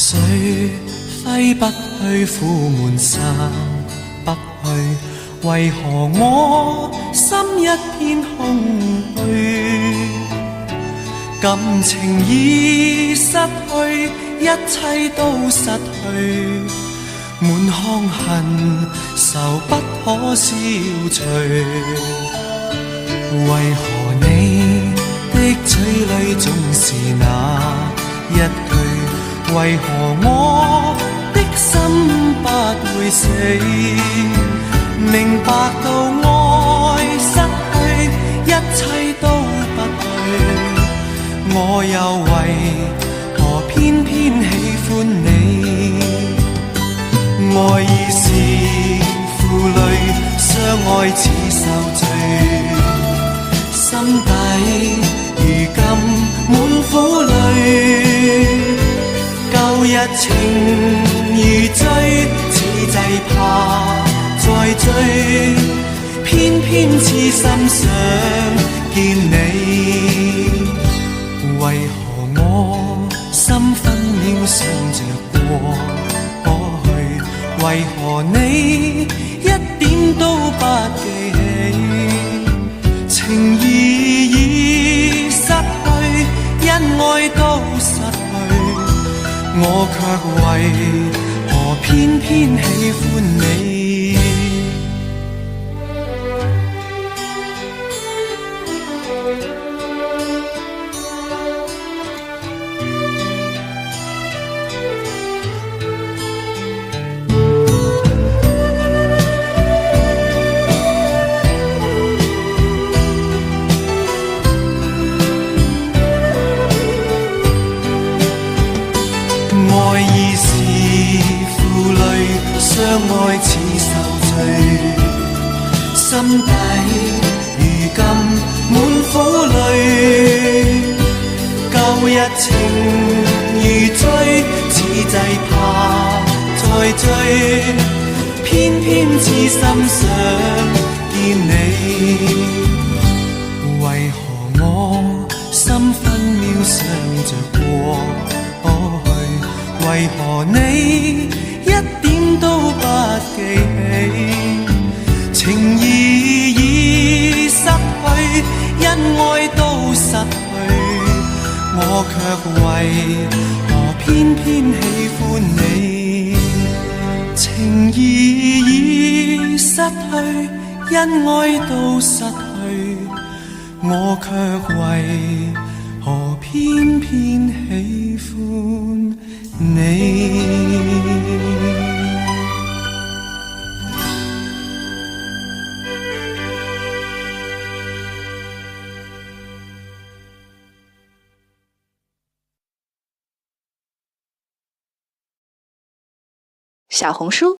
水揮不去，苦悶散不去，為何我心一片空虛？感情已失去，一切都失去，滿腔恨愁不可消除。為何你的嘴裏總是那一句？為何我的心不會死？明白到愛失去，一切都不對，我又為何偏偏喜歡你？愛已是負累，相愛似受罪，心底如今滿苦淚。舊日情如醉，此際怕再追，偏偏痴心想見你。為何我心分秒想着過去？為何你一點都不記起？情義已失去，因愛都失去，我卻為何偏偏喜歡你？愛已是負累，相愛似受罪，心底如今滿苦淚。舊日情如醉，此際怕再追，偏偏痴心想見你。為何我心分秒想着過去？為何你一點都不記起？情義已失去，因愛都失去，我卻為何偏偏喜歡你？情義已失去，因愛都失去，我卻為何偏偏喜歡你？小红书